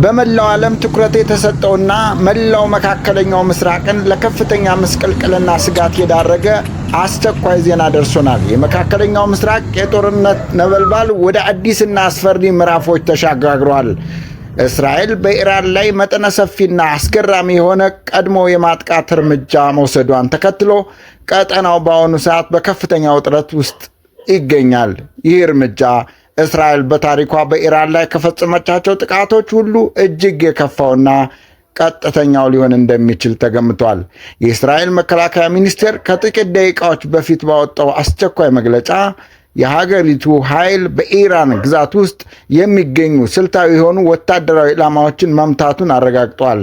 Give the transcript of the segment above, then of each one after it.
በመላው ዓለም ትኩረት የተሰጠውና መላው መካከለኛው ምስራቅን ለከፍተኛ ምስቅልቅልና ስጋት የዳረገ አስቸኳይ ዜና ደርሶናል። የመካከለኛው ምስራቅ የጦርነት ነበልባል ወደ አዲስና አስፈሪ ምዕራፎች ተሻጋግሯል። እስራኤል በኢራን ላይ መጠነ ሰፊና አስገራሚ የሆነ ቀድሞ የማጥቃት እርምጃ መውሰዷን ተከትሎ ቀጠናው በአሁኑ ሰዓት በከፍተኛ ውጥረት ውስጥ ይገኛል። ይህ እርምጃ እስራኤል በታሪኳ በኢራን ላይ ከፈጸመቻቸው ጥቃቶች ሁሉ እጅግ የከፋውና ቀጥተኛው ሊሆን እንደሚችል ተገምቷል። የእስራኤል መከላከያ ሚኒስቴር ከጥቂት ደቂቃዎች በፊት ባወጣው አስቸኳይ መግለጫ የሀገሪቱ ኃይል በኢራን ግዛት ውስጥ የሚገኙ ስልታዊ የሆኑ ወታደራዊ ኢላማዎችን መምታቱን አረጋግጧል።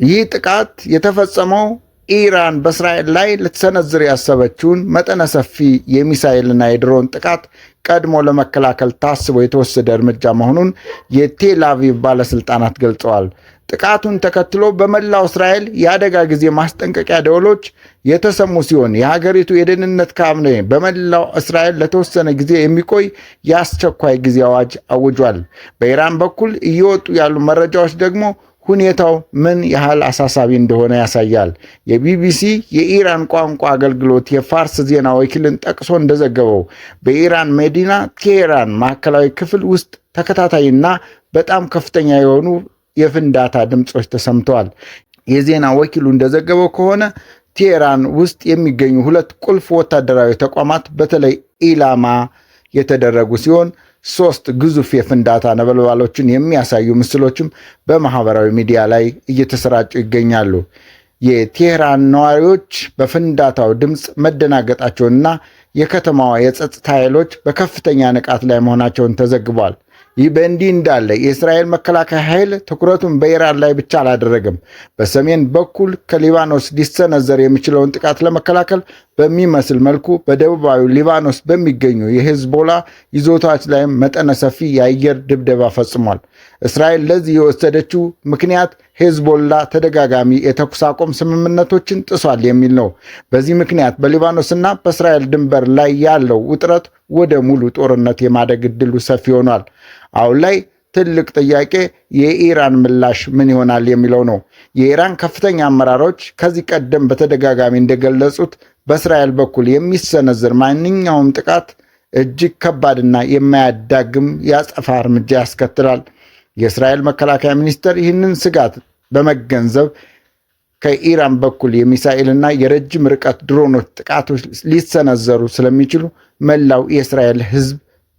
ይህ ጥቃት የተፈጸመው ኢራን በእስራኤል ላይ ልትሰነዝር ያሰበችውን መጠነ ሰፊ የሚሳኤልና የድሮን ጥቃት ቀድሞ ለመከላከል ታስቦ የተወሰደ እርምጃ መሆኑን የቴል አቪቭ ባለሥልጣናት ገልጸዋል። ጥቃቱን ተከትሎ በመላው እስራኤል የአደጋ ጊዜ ማስጠንቀቂያ ደወሎች የተሰሙ ሲሆን የሀገሪቱ የደህንነት ካቢኔ በመላው እስራኤል ለተወሰነ ጊዜ የሚቆይ የአስቸኳይ ጊዜ አዋጅ አውጇል። በኢራን በኩል እየወጡ ያሉ መረጃዎች ደግሞ ሁኔታው ምን ያህል አሳሳቢ እንደሆነ ያሳያል። የቢቢሲ የኢራን ቋንቋ አገልግሎት የፋርስ ዜና ወኪልን ጠቅሶ እንደዘገበው በኢራን መዲና ቴሄራን ማዕከላዊ ክፍል ውስጥ ተከታታይና በጣም ከፍተኛ የሆኑ የፍንዳታ ድምፆች ተሰምተዋል። የዜና ወኪሉ እንደዘገበው ከሆነ ቴሄራን ውስጥ የሚገኙ ሁለት ቁልፍ ወታደራዊ ተቋማት በተለይ ኢላማ የተደረጉ ሲሆን 3 ግዙፍ የፍንዳታ ነበልባሎችን የሚያሳዩ ምስሎችም በማህበራዊ ሚዲያ ላይ እየተሰራጩ ይገኛሉ። የቴሄራን ነዋሪዎች በፍንዳታው ድምፅ መደናገጣቸውንና የከተማዋ የጸጥታ ኃይሎች በከፍተኛ ንቃት ላይ መሆናቸውን ተዘግቧል። ይህ በእንዲህ እንዳለ የእስራኤል መከላከያ ኃይል ትኩረቱን በኢራን ላይ ብቻ አላደረገም። በሰሜን በኩል ከሊባኖስ ሊሰነዘር የሚችለውን ጥቃት ለመከላከል በሚመስል መልኩ በደቡባዊ ሊባኖስ በሚገኙ የሂዝቦላ ይዞታዎች ላይም መጠነ ሰፊ የአየር ድብደባ ፈጽሟል። እስራኤል ለዚህ የወሰደችው ምክንያት ሂዝቦላ ተደጋጋሚ የተኩስ አቁም ስምምነቶችን ጥሷል የሚል ነው። በዚህ ምክንያት በሊባኖስና በእስራኤል ድንበር ላይ ያለው ውጥረት ወደ ሙሉ ጦርነት የማደግ ዕድሉ ሰፊ ሆኗል። አሁን ላይ ትልቅ ጥያቄ የኢራን ምላሽ ምን ይሆናል የሚለው ነው። የኢራን ከፍተኛ አመራሮች ከዚህ ቀደም በተደጋጋሚ እንደገለጹት በእስራኤል በኩል የሚሰነዘር ማንኛውም ጥቃት እጅግ ከባድና የማያዳግም የአጸፋ እርምጃ ያስከትላል። የእስራኤል መከላከያ ሚኒስቴር ይህንን ስጋት በመገንዘብ ከኢራን በኩል የሚሳኤልና የረጅም ርቀት ድሮኖች ጥቃቶች ሊሰነዘሩ ስለሚችሉ መላው የእስራኤል ሕዝብ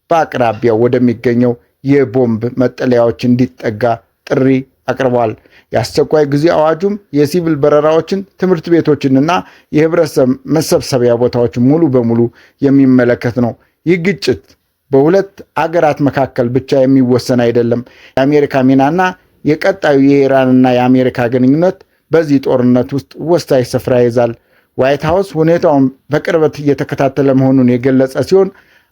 በአቅራቢያው ወደሚገኘው የቦምብ መጠለያዎች እንዲጠጋ ጥሪ አቅርቧል። የአስቸኳይ ጊዜ አዋጁም የሲቪል በረራዎችን፣ ትምህርት ቤቶችንና የህብረተሰብ መሰብሰቢያ ቦታዎችን ሙሉ በሙሉ የሚመለከት ነው። ይህ ግጭት በሁለት አገራት መካከል ብቻ የሚወሰን አይደለም። የአሜሪካ ሚናና የቀጣዩ የኢራንና የአሜሪካ ግንኙነት በዚህ ጦርነት ውስጥ ወሳኝ ስፍራ ይዛል። ዋይት ሃውስ ሁኔታውን በቅርበት እየተከታተለ መሆኑን የገለጸ ሲሆን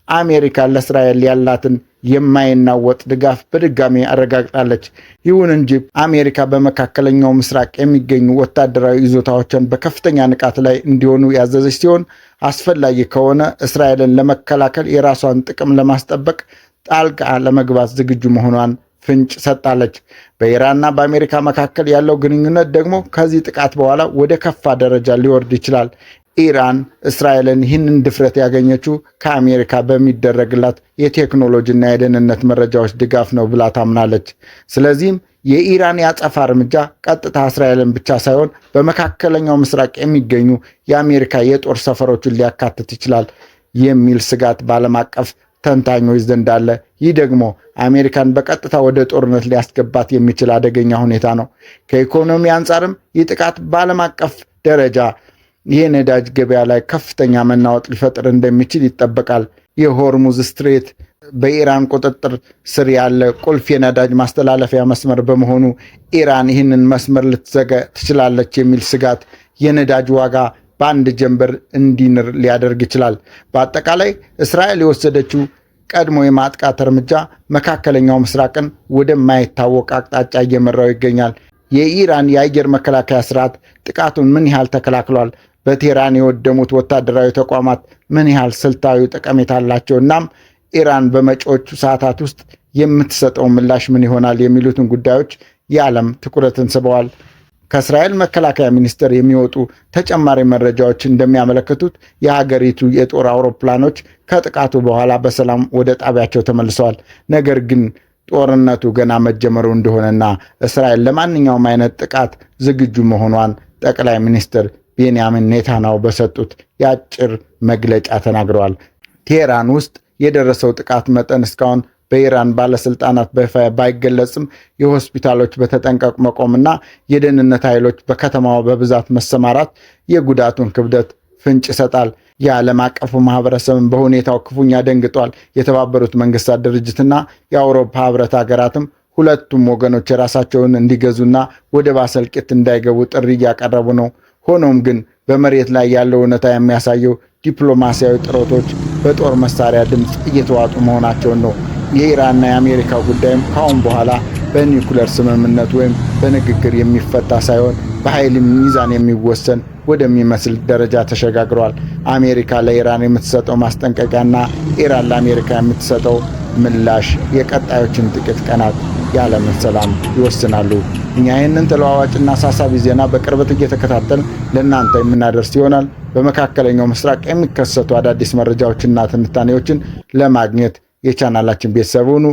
አሜሪካ ለእስራኤል ያላትን የማይናወጥ ድጋፍ በድጋሚ አረጋግጣለች። ይሁን እንጂ አሜሪካ በመካከለኛው ምስራቅ የሚገኙ ወታደራዊ ይዞታዎችን በከፍተኛ ንቃት ላይ እንዲሆኑ ያዘዘች ሲሆን አስፈላጊ ከሆነ እስራኤልን ለመከላከል የራሷን ጥቅም ለማስጠበቅ ጣልቃ ለመግባት ዝግጁ መሆኗን ፍንጭ ሰጣለች። በኢራንና በአሜሪካ መካከል ያለው ግንኙነት ደግሞ ከዚህ ጥቃት በኋላ ወደ ከፋ ደረጃ ሊወርድ ይችላል። ኢራን እስራኤልን ይህንን ድፍረት ያገኘችው ከአሜሪካ በሚደረግላት የቴክኖሎጂና የደህንነት መረጃዎች ድጋፍ ነው ብላ ታምናለች። ስለዚህም የኢራን የአጸፋ እርምጃ ቀጥታ እስራኤልን ብቻ ሳይሆን በመካከለኛው ምስራቅ የሚገኙ የአሜሪካ የጦር ሰፈሮችን ሊያካትት ይችላል የሚል ስጋት በዓለም አቀፍ ተንታኞች ዘንድ አለ። ይህ ደግሞ አሜሪካን በቀጥታ ወደ ጦርነት ሊያስገባት የሚችል አደገኛ ሁኔታ ነው። ከኢኮኖሚ አንጻርም ይህ ጥቃት በዓለም አቀፍ ደረጃ የነዳጅ ገበያ ላይ ከፍተኛ መናወጥ ሊፈጥር እንደሚችል ይጠበቃል። የሆርሙዝ ስትሬት በኢራን ቁጥጥር ስር ያለ ቁልፍ የነዳጅ ማስተላለፊያ መስመር በመሆኑ ኢራን ይህንን መስመር ልትዘጋ ትችላለች የሚል ስጋት የነዳጅ ዋጋ በአንድ ጀንበር እንዲንር ሊያደርግ ይችላል። በአጠቃላይ እስራኤል የወሰደችው ቀድሞ የማጥቃት እርምጃ መካከለኛው ምስራቅን ወደማይታወቅ አቅጣጫ እየመራው ይገኛል። የኢራን የአየር መከላከያ ስርዓት ጥቃቱን ምን ያህል ተከላክሏል? በቴህራን የወደሙት ወታደራዊ ተቋማት ምን ያህል ስልታዊ ጠቀሜታ አላቸው? እናም ኢራን በመጪዎቹ ሰዓታት ውስጥ የምትሰጠው ምላሽ ምን ይሆናል? የሚሉትን ጉዳዮች የዓለም ትኩረትን ስበዋል። ከእስራኤል መከላከያ ሚኒስቴር የሚወጡ ተጨማሪ መረጃዎች እንደሚያመለክቱት የሀገሪቱ የጦር አውሮፕላኖች ከጥቃቱ በኋላ በሰላም ወደ ጣቢያቸው ተመልሰዋል። ነገር ግን ጦርነቱ ገና መጀመሩ እንደሆነና እስራኤል ለማንኛውም አይነት ጥቃት ዝግጁ መሆኗን ጠቅላይ ሚኒስትር ቤንያሚን ኔታንያሁ በሰጡት የአጭር መግለጫ ተናግረዋል። ቴህራን ውስጥ የደረሰው ጥቃት መጠን እስካሁን በኢራን ባለስልጣናት በይፋ ባይገለጽም የሆስፒታሎች በተጠንቀቅ መቆምና የደህንነት ኃይሎች በከተማዋ በብዛት መሰማራት የጉዳቱን ክብደት ፍንጭ ይሰጣል። የዓለም አቀፉ ማህበረሰብን በሁኔታው ክፉኛ ደንግጧል። የተባበሩት መንግስታት ድርጅትና የአውሮፓ ህብረት ሀገራትም ሁለቱም ወገኖች የራሳቸውን እንዲገዙና ወደ ባሰ እልቂት እንዳይገቡ ጥሪ እያቀረቡ ነው። ሆኖም ግን በመሬት ላይ ያለው እውነታ የሚያሳየው ዲፕሎማሲያዊ ጥረቶች በጦር መሳሪያ ድምፅ እየተዋጡ መሆናቸውን ነው። የኢራንና የአሜሪካ ጉዳይም ካሁን በኋላ በኒውክሌር ስምምነት ወይም በንግግር የሚፈታ ሳይሆን በኃይል ሚዛን የሚወሰን ወደሚመስል ደረጃ ተሸጋግሯል። አሜሪካ ለኢራን የምትሰጠው ማስጠንቀቂያና ኢራን ለአሜሪካ የምትሰጠው ምላሽ የቀጣዮችን ጥቂት ቀናት የዓለምን ሰላም ይወስናሉ። እኛ ይህንን ተለዋዋጭና አሳሳቢ ዜና በቅርበት እየተከታተል ለእናንተ የምናደርስ ይሆናል። በመካከለኛው ምስራቅ የሚከሰቱ አዳዲስ መረጃዎችና ትንታኔዎችን ለማግኘት የቻናላችን ቤተሰብ ሁኑ።